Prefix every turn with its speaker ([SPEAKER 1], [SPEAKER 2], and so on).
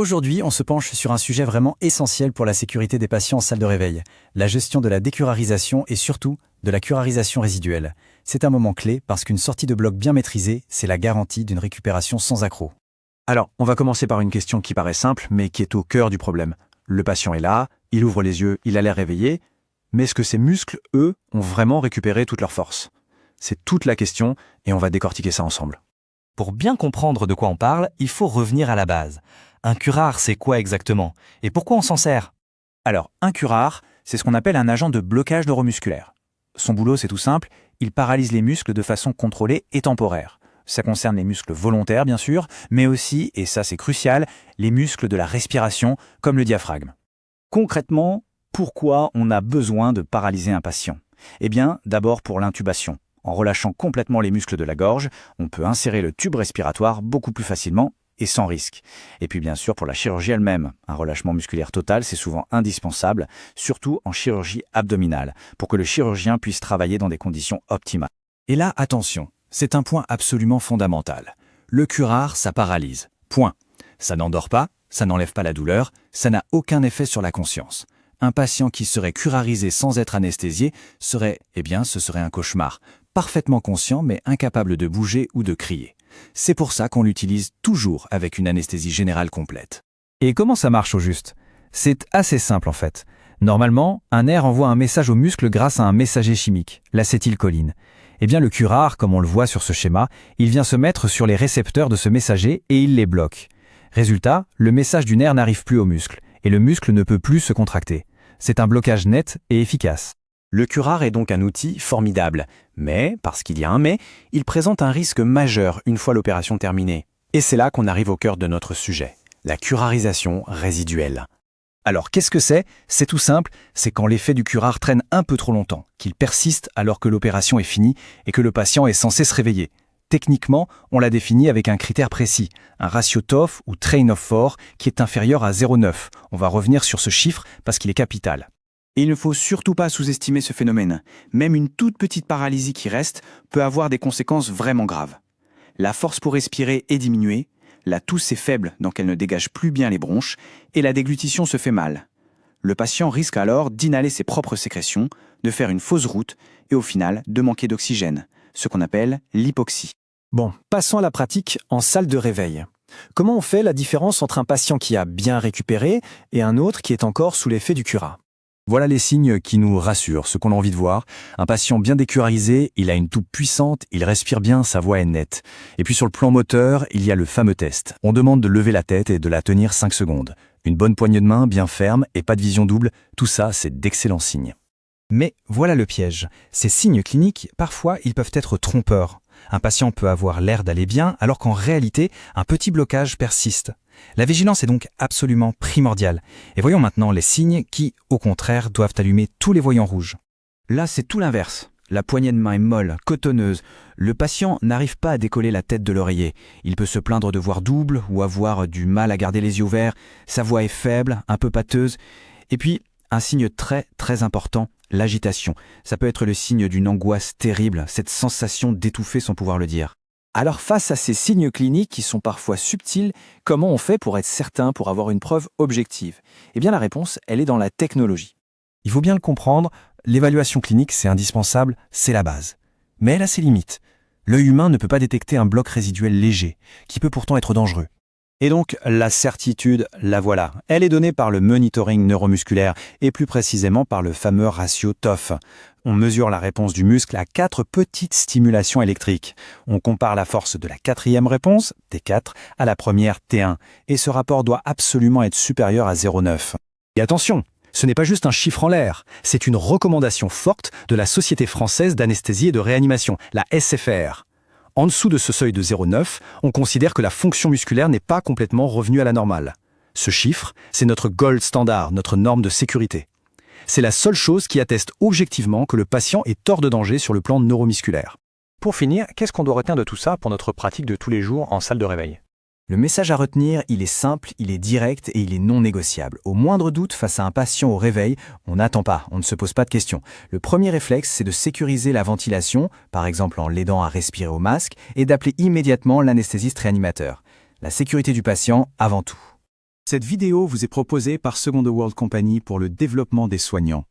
[SPEAKER 1] Aujourd'hui, on se penche sur un sujet vraiment essentiel pour la sécurité des patients en salle de réveil, la gestion de la décurarisation et surtout de la curarisation résiduelle. C'est un moment clé parce qu'une sortie de bloc bien maîtrisée, c'est la garantie d'une récupération sans accroc.
[SPEAKER 2] Alors, on va commencer par une question qui paraît simple, mais qui est au cœur du problème. Le patient est là, il ouvre les yeux, il a l'air réveillé, mais est-ce que ses muscles, eux, ont vraiment récupéré toute leur force? C'est toute la question, et on va décortiquer ça ensemble.
[SPEAKER 3] Pour bien comprendre de quoi on parle, il faut revenir à la base. Un curare, c'est quoi exactement? Et pourquoi on s'en sert?
[SPEAKER 2] Alors, un curare, c'est ce qu'on appelle un agent de blocage neuromusculaire. Son boulot, c'est tout simple, il paralyse les muscles de façon contrôlée et temporaire. Ça concerne les muscles volontaires, bien sûr, mais aussi, et ça c'est crucial, les muscles de la respiration, comme le diaphragme. Concrètement, pourquoi on a besoin de paralyser un patient? Eh bien, d'abord pour l'intubation. En relâchant complètement les muscles de la gorge, on peut insérer le tube respiratoire beaucoup plus facilement et sans risque. Et puis bien sûr pour la chirurgie elle-même. Un relâchement musculaire total, c'est souvent indispensable, surtout en chirurgie abdominale, pour que le chirurgien puisse travailler dans des conditions optimales.
[SPEAKER 1] Et là, attention, c'est un point absolument fondamental. Le curare, ça paralyse. Point. Ça n'endort pas, ça n'enlève pas la douleur, ça n'a aucun effet sur la conscience. Un patient qui serait curarisé sans être anesthésié ce serait un cauchemar. Parfaitement conscient mais incapable de bouger ou de crier. C'est pour ça qu'on l'utilise toujours avec une anesthésie générale complète.
[SPEAKER 3] Et comment ça marche au juste? C'est assez simple en fait. Normalement, un nerf envoie un message au muscle grâce à un messager chimique, l'acétylcholine. Eh bien le curare, comme on le voit sur ce schéma, il vient se mettre sur les récepteurs de ce messager et il les bloque. Résultat, le message du nerf n'arrive plus au muscle, et le muscle ne peut plus se contracter. C'est un blocage net et efficace.
[SPEAKER 2] Le curare est donc un outil formidable, mais, parce qu'il y a un mais, il présente un risque majeur une fois l'opération terminée. Et c'est là qu'on arrive au cœur de notre sujet, la curarisation résiduelle.
[SPEAKER 1] Alors qu'est-ce que c'est? C'est tout simple, c'est quand l'effet du curare traîne un peu trop longtemps, qu'il persiste alors que l'opération est finie et que le patient est censé se réveiller. Techniquement, on l'a défini avec un critère précis, un ratio TOF ou train of 4 qui est inférieur à 0,9. On va revenir sur ce chiffre parce qu'il est capital.
[SPEAKER 2] Et il ne faut surtout pas sous-estimer ce phénomène. Même une toute petite paralysie qui reste peut avoir des conséquences vraiment graves. La force pour respirer est diminuée, la tousse est faible donc elle ne dégage plus bien les bronches, et la déglutition se fait mal. Le patient risque alors d'inhaler ses propres sécrétions, de faire une fausse route et au final de manquer d'oxygène, ce qu'on appelle l'hypoxie.
[SPEAKER 1] Bon, passons à la pratique en salle de réveil. Comment on fait la différence entre un patient qui a bien récupéré et un autre qui est encore sous l'effet du curare?
[SPEAKER 3] Voilà les signes qui nous rassurent, ce qu'on a envie de voir. Un patient bien décurarisé, il a une toux puissante, il respire bien, sa voix est nette. Et puis sur le plan moteur, il y a le fameux test. On demande de lever la tête et de la tenir 5 secondes. Une bonne poignée de main, bien ferme et pas de vision double, tout ça, c'est d'excellents signes.
[SPEAKER 4] Mais voilà le piège. Ces signes cliniques, parfois, ils peuvent être trompeurs. Un patient peut avoir l'air d'aller bien, alors qu'en réalité, un petit blocage persiste. La vigilance est donc absolument primordiale. Et voyons maintenant les signes qui, au contraire, doivent allumer tous les voyants rouges.
[SPEAKER 2] Là, c'est tout l'inverse. La poignée de main est molle, cotonneuse. Le patient n'arrive pas à décoller la tête de l'oreiller. Il peut se plaindre de voir double ou avoir du mal à garder les yeux ouverts. Sa voix est faible, un peu pâteuse. Et puis, un signe très très important, l'agitation. Ça peut être le signe d'une angoisse terrible, cette sensation d'étouffer sans pouvoir le dire.
[SPEAKER 1] Alors face à ces signes cliniques qui sont parfois subtils, comment on fait pour être certain, pour avoir une preuve objective? Eh bien la réponse, elle est dans la technologie.
[SPEAKER 4] Il faut bien le comprendre, l'évaluation clinique c'est indispensable, c'est la base. Mais elle a ses limites. L'œil humain ne peut pas détecter un bloc résiduel léger, qui peut pourtant être dangereux.
[SPEAKER 2] Et donc, la certitude, la voilà. Elle est donnée par le monitoring neuromusculaire et plus précisément par le fameux ratio TOF. On mesure la réponse du muscle à 4 petites stimulations électriques. On compare la force de la 4e réponse, T4, à la première, T1. Et ce rapport doit absolument être supérieur à 0,9.
[SPEAKER 1] Et attention, ce n'est pas juste un chiffre en l'air, c'est une recommandation forte de la Société française d'anesthésie et de réanimation, la SFR. En dessous de ce seuil de 0,9, on considère que la fonction musculaire n'est pas complètement revenue à la normale. Ce chiffre, c'est notre gold standard, notre norme de sécurité. C'est la seule chose qui atteste objectivement que le patient est hors de danger sur le plan neuromusculaire.
[SPEAKER 5] Pour finir, qu'est-ce qu'on doit retenir de tout ça pour notre pratique de tous les jours en salle de réveil?
[SPEAKER 4] Le message à retenir, il est simple, il est direct et il est non négociable. Au moindre doute face à un patient au réveil, on n'attend pas, on ne se pose pas de questions. Le premier réflexe, c'est de sécuriser la ventilation, par exemple en l'aidant à respirer au masque, et d'appeler immédiatement l'anesthésiste réanimateur. La sécurité du patient avant tout. Cette vidéo vous est proposée par Second World Company pour le développement des soignants.